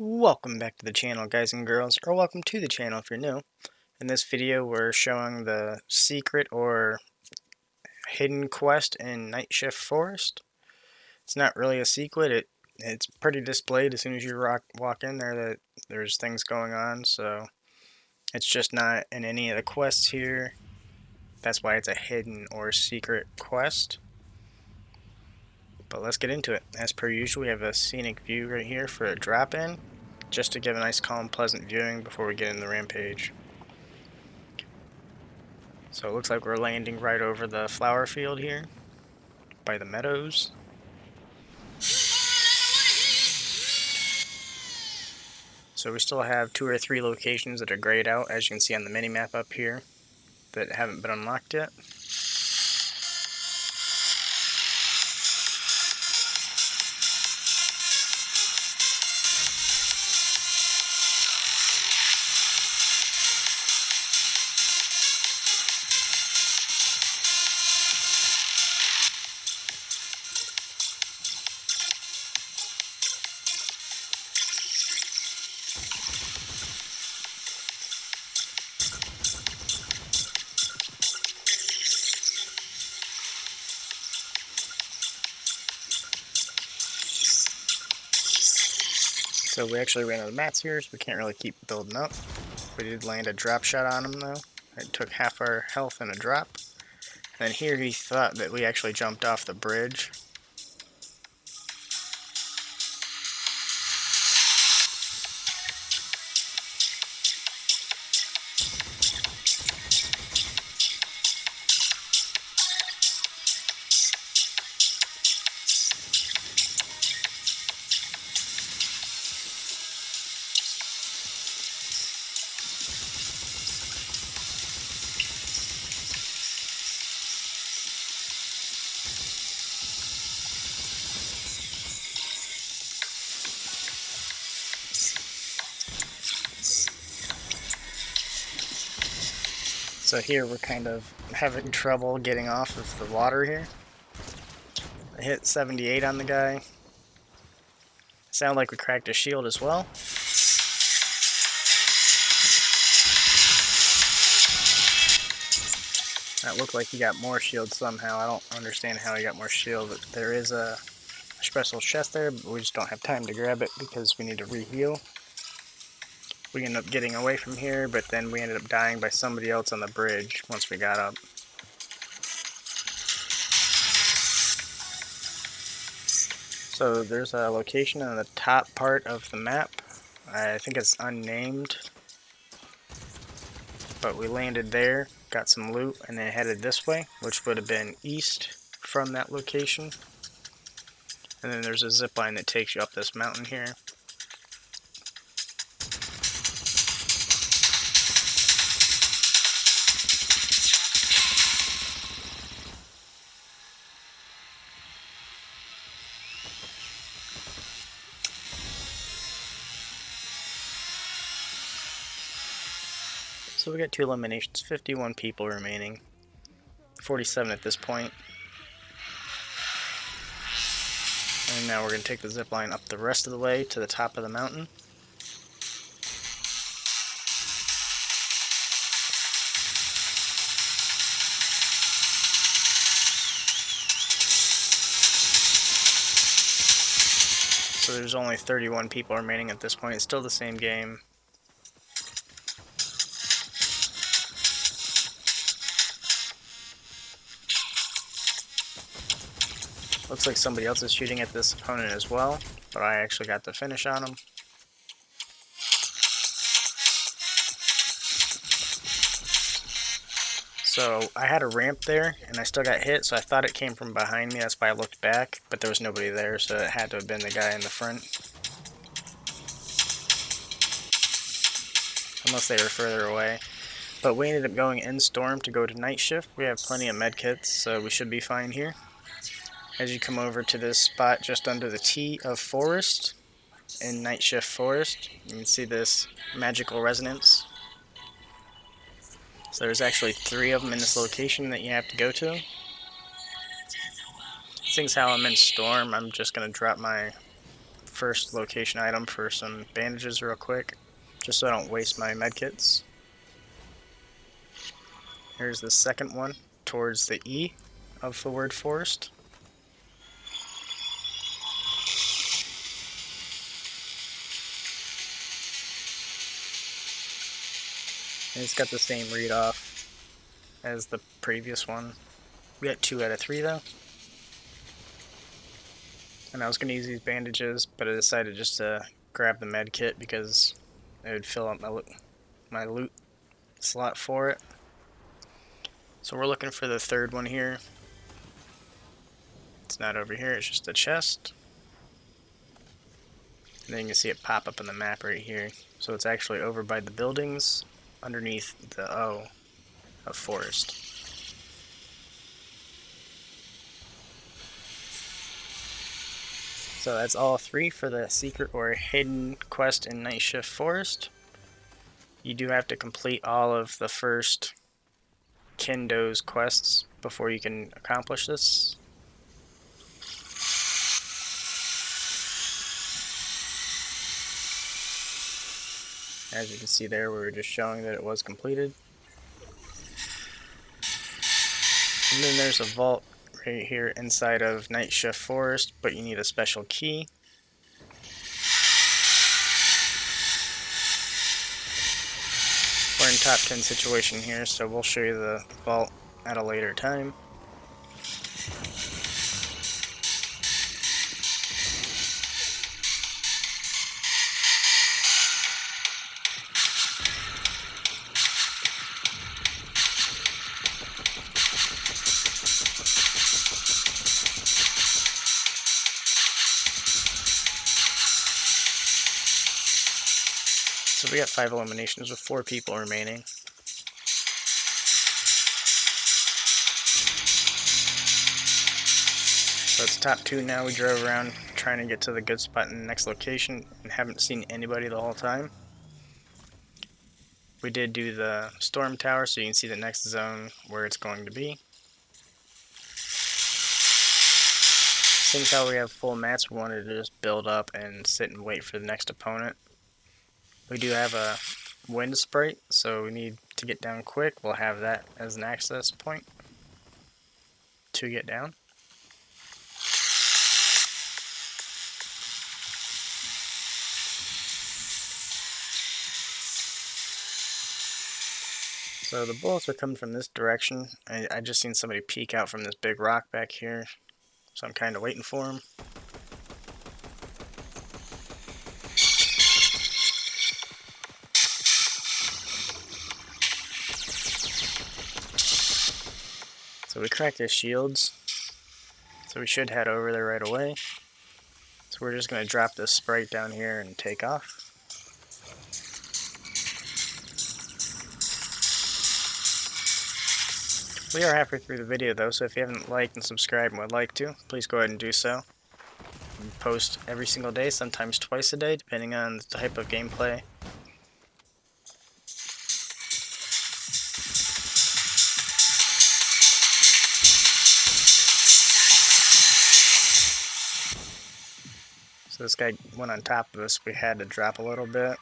Welcome back to the channel, guys and girls, or welcome to the channel if you're new. In this video we're showing the secret or hidden quest in NightShift Forest. It's not really a secret, it's pretty displayed as soon as you walk in there that there's things going on, so it's just not in any of the quests here. That's why it's a hidden or secret quest. But let's get into it. As per usual, we have a scenic view right here for a drop-in, just to give a nice, calm, pleasant viewing before we get in the rampage. So it looks like we're landing right over the flower field here, by the meadows. So we still have 2 or 3 locations that are grayed out, as you can see on the mini-map up here, that haven't been unlocked yet. So we actually ran out of mats here, so we can't really keep building up. We did land a drop shot on him though. It took half our health in a drop. And here he thought that we actually jumped off the bridge. So here we're kind of having trouble getting off of the water here. I hit 78 on the guy. Sounded like we cracked his shield as well. That looked like he got more shield somehow. I don't understand how he got more shield. But there is a special chest there, but we just don't have time to grab it because we need to re-heal. We ended up getting away from here, but then we ended up dying by somebody else on the bridge once we got up. So there's a location on the top part of the map. I think it's unnamed, but we landed there, got some loot, and then headed this way, which would have been east from that location. And then there's a zip line that takes you up this mountain here. So we got 2 eliminations, 51 people remaining, 47 at this point. And now we're going to take the zip line up the rest of the way to the top of the mountain. So there's only 31 people remaining at this point. It's still the same game. Looks like somebody else is shooting at this opponent as well, but I actually got the finish on him. So I had a ramp there, and I still got hit, so I thought it came from behind me. That's why I looked back, but there was nobody there, so it had to have been the guy in the front. Unless they were further away. But we ended up going in storm to go to night shift. We have plenty of medkits, so we should be fine here. As you come over to this spot just under the T of Forest, in NightShift Forest, you can see this magical resonance. So there's actually 3 of them in this location that you have to go to. Seeing how I'm in storm, I'm just going to drop my first location item for some bandages real quick, just so I don't waste my medkits. Here's the second one, towards the E of the word forest. And it's got the same read off as the previous one. We got 2 out of 3 though. And I was going to use these bandages, but I decided just to grab the med kit because it would fill up my loot slot for it. So we're looking for the third one here. It's not over here, it's just a chest. And then you can see it pop up on the map right here. So it's actually over by the buildings underneath the O of forest. So that's all 3 for the secret or hidden quest in NightShift Forest. You do have to complete all of the first Kindo's quests before you can accomplish this. As you can see there, we were just showing that it was completed. And then there's a vault right here inside of NightShift Forest, but you need a special key. We're in top 10 situation here, so we'll show you the vault at a later time. So we got 5 eliminations with 4 people remaining. So it's top 2 now. We drove around trying to get to the good spot in the next location and haven't seen anybody the whole time. We did do the storm tower, so you can see the next zone where it's going to be. Since how we have full mats, we wanted to just build up and sit and wait for the next opponent. We do have a wind sprite, so we need to get down quick. We'll have that as an access point to get down. So the bullets are coming from this direction. I just seen somebody peek out from this big rock back here, so I'm kind of waiting for him. So we cracked his shields, so we should head over there right away. So we're just going to drop this sprite down here and take off. We are halfway through the video though, so if you haven't liked and subscribed and would like to, please go ahead and do so. We post every single day, sometimes twice a day, depending on the type of gameplay. So this guy went on top of us, we had to drop a little bit.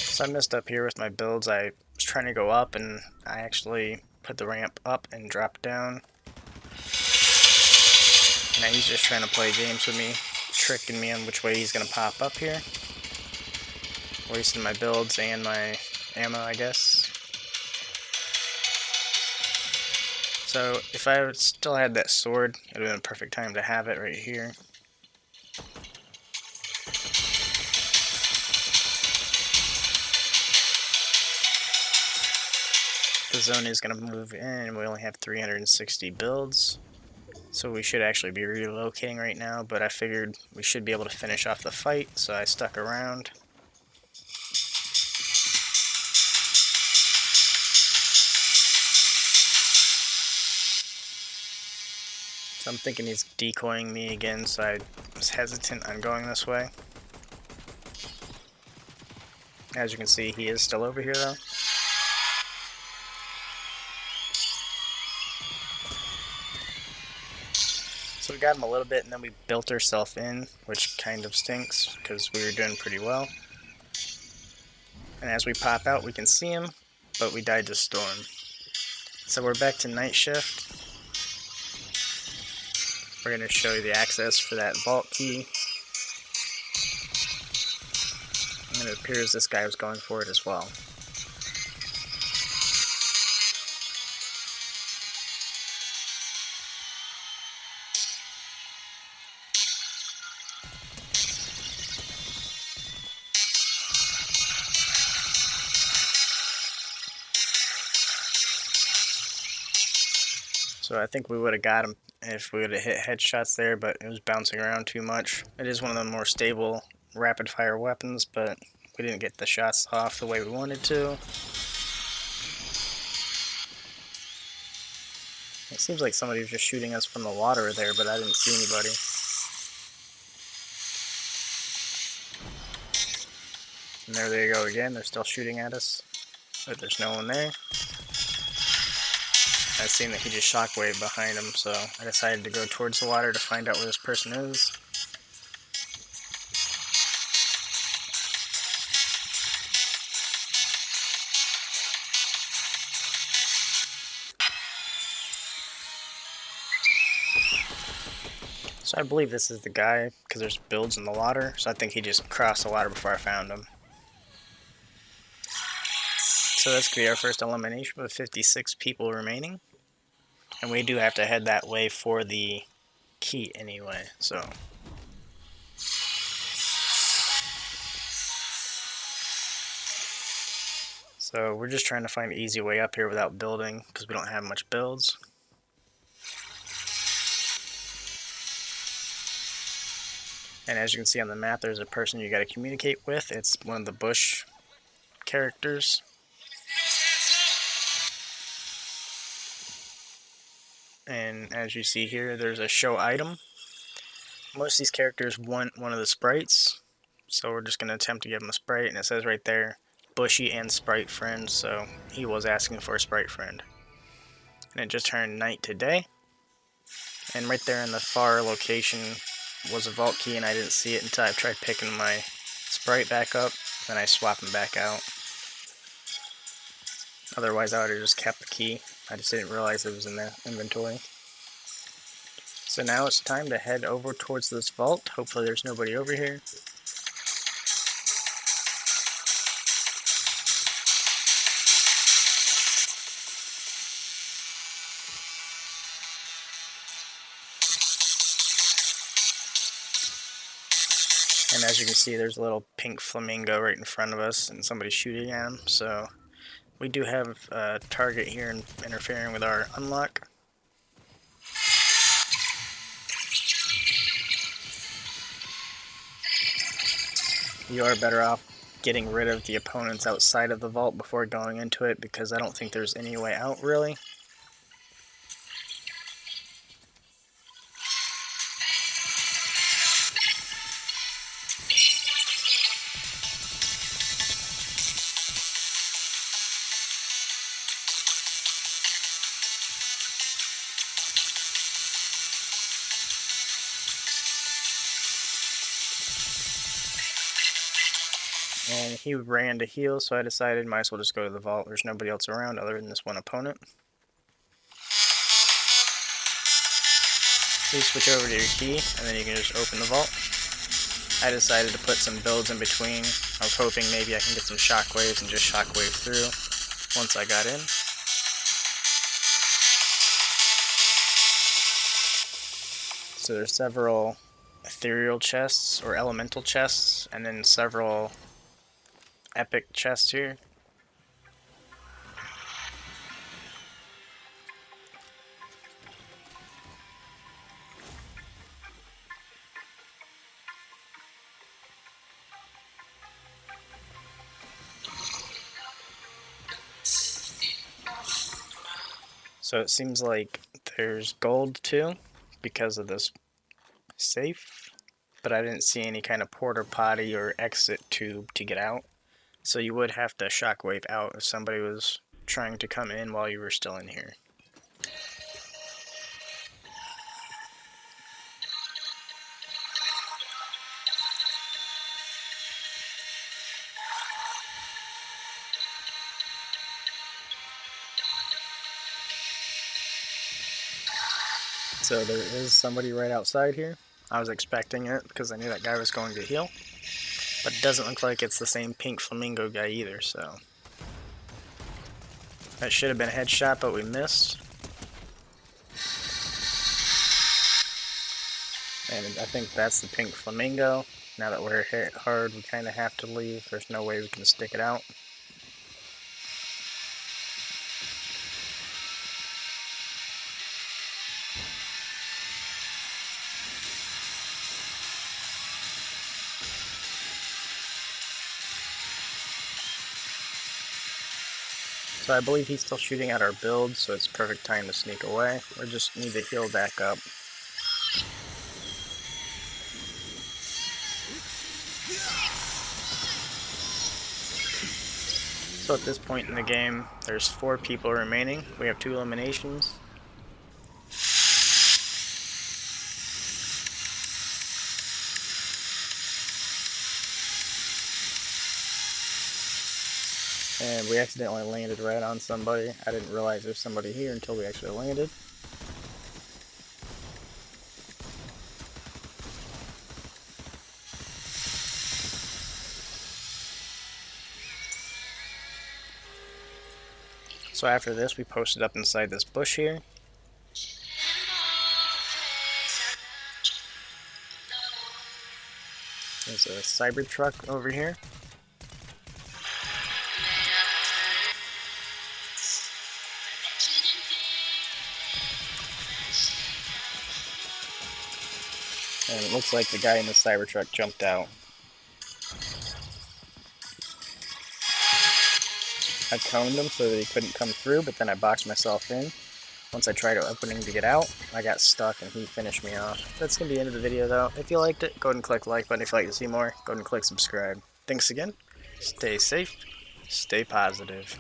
So I messed up here with my builds. I was trying to go up and I actually put the ramp up and dropped down. Now he's just trying to play games with me, tricking me on which way he's going to pop up here. Wasting my builds and my ammo, I guess. So if I still had that sword, it would have been a perfect time to have it right here. The zone is going to move in. We only have 360 builds, so we should actually be relocating right now, but I figured we should be able to finish off the fight, so I stuck around. So I'm thinking he's decoying me again, so I was hesitant on going this way. As you can see, he is still over here though. So we got him a little bit, and then we built ourselves in, which kind of stinks, because we were doing pretty well. And as we pop out, we can see him, but we died to storm. So we're back to night shift. We're going to show you the access for that vault key. And it appears this guy was going for it as well. So I think we would have got him if we would have hit headshots there, but it was bouncing around too much. It is one of the more stable rapid fire weapons, but we didn't get the shots off the way we wanted to. It seems like somebody was just shooting us from the water there, but I didn't see anybody. And there they go again, they're still shooting at us, but there's no one there. I seen that he just shockwaved behind him, so I decided to go towards the water to find out where this person is. So I believe this is the guy, because there's builds in the water, so I think he just crossed the water before I found him. So that's going to be our first elimination with 56 people remaining. And we do have to head that way for the key anyway, so. So we're just trying to find an easy way up here without building, because we don't have much builds. And as you can see on the map, there's a person you got to communicate with. It's one of the bush characters. And as you see here, there's a show item. Most of these characters want one of the sprites, so we're just going to attempt to give him a sprite, and it says right there, Bushy and Sprite friend, so he was asking for a sprite friend. And it just turned night to day, and right there in the far location was a vault key, and I didn't see it until I tried picking my sprite back up, then I swap him back out. Otherwise I would have just kept the key, I just didn't realize it was in the inventory. So now it's time to head over towards this vault. Hopefully there's nobody over here. And as you can see, there's a little pink flamingo right in front of us and somebody's shooting at him. So we do have a target here interfering with our unlock. You are better off getting rid of the opponents outside of the vault before going into it, because I don't think there's any way out really. And he ran to heal, so I decided might as well just go to the vault. There's nobody else around other than this one opponent. So you switch over to your key, and then you can just open the vault. I decided to put some builds in between. I was hoping maybe I can get some shockwaves and just shockwave through once I got in. So there's several ethereal chests or elemental chests, and then several epic chests here. So it seems like there's gold too, because of this safe, but I didn't see any kind of porta potty or exit tube to get out. So you would have to shockwave out if somebody was trying to come in while you were still in here. So there is somebody right outside here. I was expecting it because I knew that guy was going to heal. But it doesn't look like it's the same pink flamingo guy either, so. That should have been a headshot, but we missed. And I think that's the pink flamingo. Now that we're hit hard, we kind of have to leave. There's no way we can stick it out. So I believe he's still shooting at our build, so it's perfect time to sneak away. We just need to heal back up. So at this point in the game, there's 4 people remaining. We have 2 eliminations. And we accidentally landed right on somebody. I didn't realize there's somebody here until we actually landed. So after this, we posted up inside this bush here. There's a cyber truck over here. And it looks like the guy in the cyber truck jumped out. I coned him so that he couldn't come through, but then I boxed myself in. Once I tried opening to get out, I got stuck and he finished me off. That's going to be the end of the video though. If you liked it, go ahead and click the like button. If you'd like to see more, go ahead and click subscribe. Thanks again. Stay safe. Stay positive.